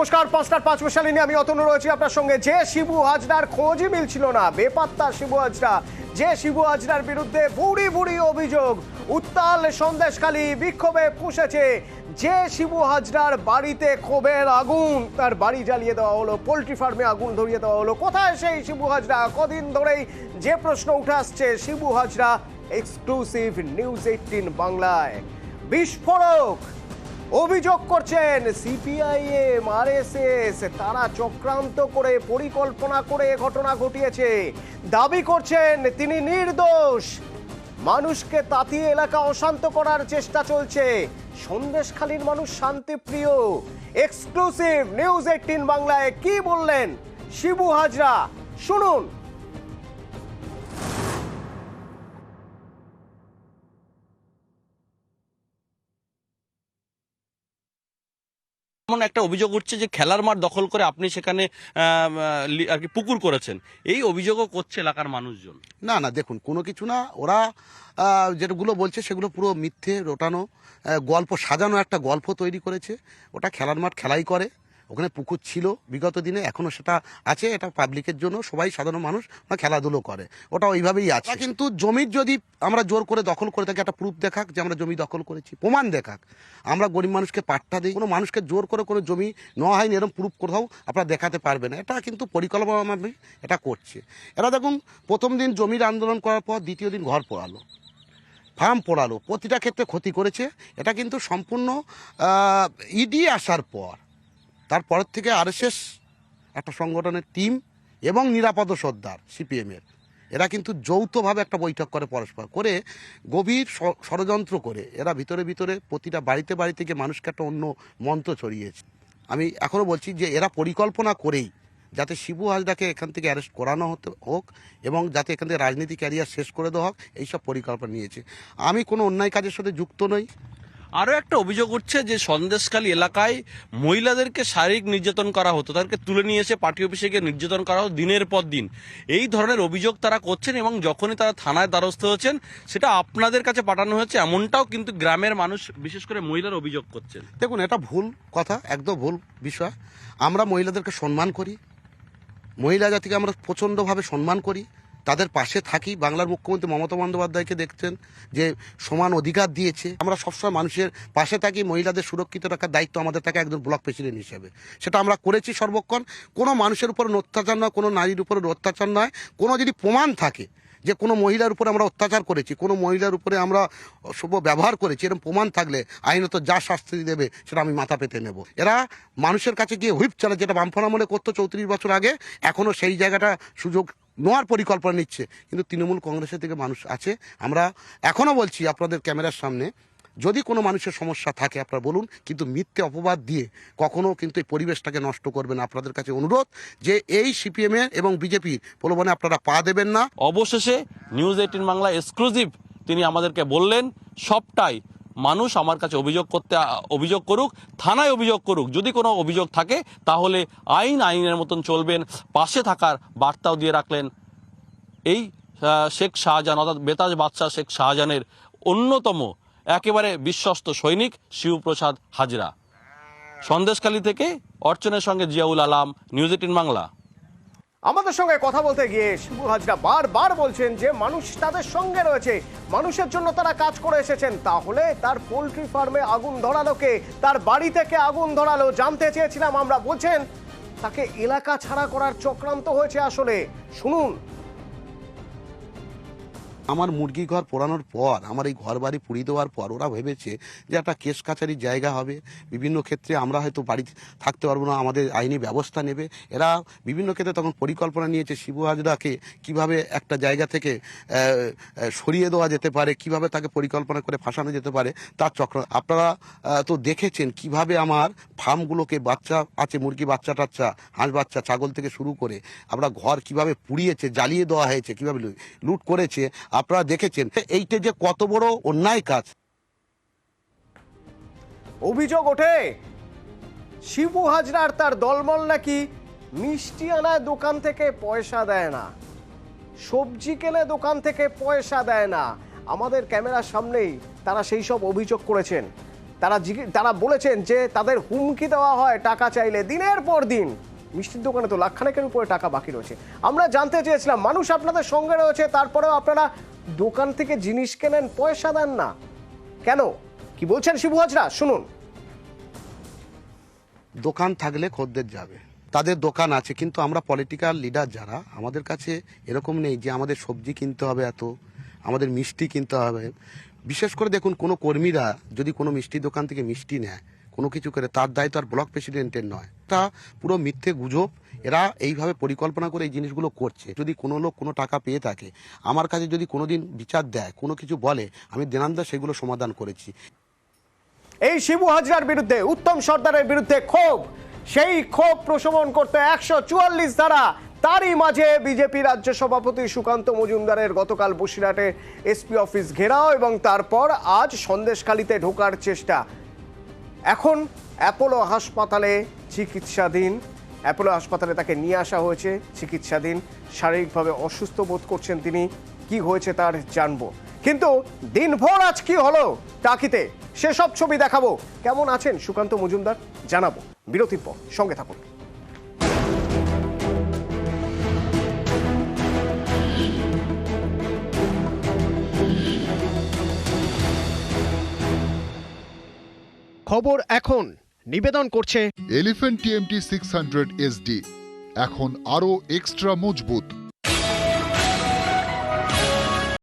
নমস্কার, 5টার 5 মিশালি নিয়ে আমি অতনু রয়েছি আপনার সঙ্গে। যে শিবু হাজরার খোঁজই মিলছিল না, বেপাত্তা শিবু হাজরা, যে শিবু হাজরার বিরুদ্ধে বুড়ি বুড়ি অভিযোগ, উত্তাল সন্দেশখালী, বিক্ষোভে ফুঁসেছে। যে শিবু হাজরার বাড়িতে ক্ষোভের আগুন, তার বাড়ি জ্বালিয়ে দেওয়া হলো, পোল্ট্রি ফার্মে আগুন ধরিয়ে দেওয়া হলো। কোথায় সেই শিবু হাজরা? কদিন ধরেই যে প্রশ্ন উঠে আসছে, শিবু হাজরা এক্সক্লুসিভ নিউজ 18 বাংলায়। বিস্ফোরক অভিযোগ করছেন সিপিআইএম, আরএসএস, তারা চক্রান্ত করে পরিকল্পনা করে ঘটনা ঘটিয়েছে। দাবি করছেন তিনি নির্দোষ। মানুষকে তাতিয়ে এলাকা অশান্ত করার চেষ্টা চলছে। সন্দেশখালীর মানুষ শান্তিপ্রিয়। এক্সক্লুসিভ নিউজ 18 বাংলায় কি বললেন শিবু হাজরা, শুনুন। এমন একটা অভিযোগ উঠছে যে খেলার মাঠ দখল করে আপনি সেখানে আর কি পুকুর করেছেন, এই অভিযোগও করছে এলাকার মানুষজন। না না, দেখুন, কোনো কিছু না। ওরা যেগুলো বলছে সেগুলো পুরো মিথ্যে রটানো গল্প, সাজানো একটা গল্প তৈরি করেছে। ওটা খেলার মাঠ খেলাই করে, ওখানে পুকুর ছিল বিগত দিনে, এখনও সেটা আছে। এটা পাবলিকের জন্য, সবাই সাধারণ মানুষ খেলাধুলো করে, ওটা ওইভাবেই আছে। কিন্তু জমির যদি আমরা জোর করে দখল করে থাকি, একটা প্রুফ দেখাক যে আমরা জমি দখল করেছি, প্রমাণ দেখাক। আমরা গরিব মানুষকে পাট্টা দিই, কোনো মানুষকে জোর করে কোনো জমি নেওয়া হয়নি, এরকম প্রুফ কোথাও আপনারা দেখাতে পারবে না। এটা কিন্তু পরিকল্পনাভাবে এটা করছে এরা। দেখুন, প্রথম দিন জমির আন্দোলন করার পর দ্বিতীয় দিন ঘর পোড়ালো, ফার্ম পোড়ালো, প্রতিটা ক্ষেত্রে ক্ষতি করেছে। এটা কিন্তু সম্পূর্ণ ইডি আসার পর, তারপরের থেকে আরএসএস একটা সংগঠনের টিম এবং নিরাপদ সর্দার সিপিএমের, এরা কিন্তু যৌথভাবে একটা বৈঠক করে, পরস্পর করে গভীর ষড়যন্ত্র করে এরা ভিতরে ভিতরে প্রতিটা বাড়িতে বাড়িতে গিয়ে মানুষকে একটা অন্য মন্ত্র ছড়িয়েছে। আমি এখনও বলছি যে এরা পরিকল্পনা করেই যাতে শিবু হাজরাকে এখান থেকে অ্যারেস্ট করানো হোক এবং যাতে এখান থেকে রাজনীতি ক্যারিয়ার শেষ করে দেওয়া হোক, এইসব পরিকল্পনা নিয়েছে। আমি কোনো অন্যায় কাজের সাথে যুক্ত নই। আরও একটা অভিযোগ উঠছে যে সন্দেশখালী এলাকায় মহিলাদেরকে শারীরিক নির্যাতন করা হতো, তাদেরকে তুলে নিয়ে এসে পার্টি অফিসে গিয়ে নির্যাতন করা হতো দিনের পর দিন। এই ধরনের অভিযোগ তারা করছেন এবং যখনই তারা থানায় দ্বারস্থ হচ্ছেন সেটা আপনাদের কাছে পাঠানো হয়েছে, এমনটাও কিন্তু গ্রামের মানুষ, বিশেষ করে মহিলার অভিযোগ করছেন। দেখুন, এটা ভুল কথা, একদম ভুল বিষয়। আমরা মহিলাদেরকে সম্মান করি, মহিলা জাতিকে আমরা প্রচণ্ডভাবে সম্মান করি, তাদের পাশে থাকি। বাংলার মুখ্যমন্ত্রী মমতা বন্দ্যোপাধ্যায়কে দেখছেন যে সমান অধিকার দিয়েছে। আমরা সবসময় মানুষের পাশে থাকি, মহিলাদের সুরক্ষিত রাখার দায়িত্ব আমাদের থাকে একজন ব্লক প্রেসিডেন্ট হিসেবে, সেটা আমরা করেছি সর্বক্ষণ। কোনো মানুষের উপর অত্যাচার নয়, কোনো নারীর উপর অত্যাচার নয়। কোনো যদি প্রমাণ থাকে যে কোনো মহিলার উপরে আমরা অত্যাচার করেছি, কোনো মহিলার উপরে আমরা শুভ ব্যবহার করেছি, এরকম প্রমাণ থাকলে আইনত যা শাস্তি দেবে সেটা আমি মাথা পেতে নেব। এরা মানুষের কাছে গিয়ে হুইপ চালায়, যেটা বামফ্রন্ট আমলে করতো 34 বছর আগে, এখনও সেই জায়গাটা সুযোগ নেওয়ার পরিকল্পনা নিচ্ছে। কিন্তু তৃণমূল কংগ্রেসের থেকে মানুষ আছে। আমরা এখনও বলছি আপনাদের ক্যামেরার সামনে, যদি কোনো মানুষের সমস্যা থাকে আপনারা বলুন, কিন্তু মিথ্যে অপবাদ দিয়ে কখনো কিন্তু এই পরিবেশটাকে নষ্ট করবেন। আপনাদের কাছে অনুরোধ যে এই সিপিএমের এবং বিজেপির প্রলোভনে আপনারা পা দেবেন না। অবশেষে নিউজ 18 বাংলা এক্সক্লুসিভ তিনি আমাদেরকে বললেন সবটাই মানুষ আমার কাছে অভিযোগ করুক, থানায় অভিযোগ করুক, যদি কোনো অভিযোগ থাকে তাহলে আইনের মতন চলবেন, পাশে থাকার বার্তাও দিয়ে রাখলেন এই শেখ শাহজাহান, অর্থাৎ বেতাজ বাদশাহ শেখ শাহজাহানের অন্যতম একেবারে বিশ্বস্ত সৈনিক শিবপ্রসাদ হাজরা। সন্দেশখালী থেকে অর্চনের সঙ্গে জিয়াউল আলাম, নিউজ 18 বাংলা। আমাদের সঙ্গে কথা বলতে গিয়ে শিবু হাজরা বারবার বলছেন যে মানুষ তাদের সঙ্গে রয়েছে, মানুষের জন্য তারা কাজ করে এসেছেন। তাহলে তার পোল্ট্রি ফার্মে আগুন ধরালো কে? তার বাড়ি থেকে আগুন ধরালো, জানতে চেয়েছিলাম আমরা। বলছেন তাকে এলাকা ছাড়া করার চক্রান্ত হয়েছে আসলে। শুনুন। আমার মুরগি ঘর পোড়ানোর পর, আমার এই ঘর বাড়ি পুড়িয়ে দেওয়ার পর ওরা ভেবেছে যে একটা কেস কাছারির জায়গা হবে, বিভিন্ন ক্ষেত্রে আমরা হয়তো বাড়ি থাকতে পারবো না, আমাদের আইনি ব্যবস্থা নেবে। এরা বিভিন্ন ক্ষেত্রে তখন পরিকল্পনা নিয়েছে শিবু হাজরাকে কিভাবে একটা জায়গা থেকে সরিয়ে দেওয়া যেতে পারে, কিভাবে তাকে পরিকল্পনা করে ফাঁসানো যেতে পারে, তার চক্র। আপনারা তো দেখেছেন কিভাবে আমার ফার্মগুলোকে, বাচ্চা আছে, মুরগি বাচ্চা টাচ্চা, হাঁস বাচ্চা, ছাগল থেকে শুরু করে আমরা ঘর কিভাবে পুড়িয়েছে, জ্বালিয়ে দেওয়া হয়েছে, কিভাবে লুট করেছে আপনারা দেখেছেন। এইটা যে কত বড় অন্যায় কাজ। অভিযোগ ওঠে শিবু হাজরার তার দলমল নাকি মিষ্টি আনায় দোকান থেকে পয়সা দেয় না, সবজি কেনে দোকান থেকে পয়সা দেয় না। আমাদের ক্যামেরার সামনেই তারা সেই সব অভিযোগ করেছেন। তারা বলেছেন যে তাদের হুমকি দেওয়া হয় টাকা চাইলে দিনের পর দিন। মিষ্টির দোকানে তো লাখখানেকের উপরে টাকা বাকি রয়েছে। আমরা জানতে চেয়েছিলাম, মানুষ আপনাদের সঙ্গে রয়েছে, তারপরেও আপনারা দোকান থেকে জিনিস কেনেন, পয়সা দেন না কেন? কি বলছেন শিবু হাজরা, শুনুন। দোকান থাকলে খদ্দের যাবে, তাদের দোকান আছে, কিন্তু আমরা পলিটিক্যাল লিডার যারা, আমাদের কাছে এরকম নেই যে আমাদের সবজি কিনতে হবে এত, আমাদের মিষ্টি কিনতে হবে। বিশেষ করে দেখুন, কোনো কর্মীরা যদি কোনো মিষ্টি দোকান থেকে মিষ্টি নেয়, কোনো কিছু করে, তার দায়িত্ব আর ব্লক প্রেসিডেন্টের নয়। তা পুরো মিথ্যে গুজব। এরা এইভাবে পরিকল্পনা করে এই জিনিসগুলো করছে। যদি কোনো লোক কোনো টাকা পেয়ে থাকে, আমার কাছে যদি কোনোদিন বিচার দেয়, কোনো কিছু বলে, আমি দেনান্দা সেগুলো সমাধান করেছি। এই শিবু হাজরার বিরুদ্ধে, উত্তম সর্দারের বিরুদ্ধে ক্ষোভ, সেই ক্ষোভ প্রশমন করতে 144 ধারা। তারই মাঝে বিজেপি রাজ্য সভাপতি সুকান্ত মজুমদারের গতকাল বসিরহাটে এসপি অফিস ঘেরাও এবং তারপর আজ সন্দেশখালীতে ঢোকার চেষ্টা। এখন অ্যাপোলো হাসপাতালে চিকিৎসাধীন। অ্যাপোলো হাসপাতালে তাকে নিয়ে আসা হয়েছে, চিকিৎসাধীন। শারীরিকভাবে অসুস্থ বোধ করছেন তিনি। কি হয়েছে তার জানবো, কিন্তু দিনভর আজ কি হলো টাকিতে সেসব ছবি দেখাবো। কেমন আছেন সুকান্ত মজুমদার জানাবো বিরতির পর, সঙ্গে থাকুন। খবর এখন নিবেদন করছে এলিফ্যান্ট TMT 600 SD, এখন আরো এক্সট্রা মজবুত।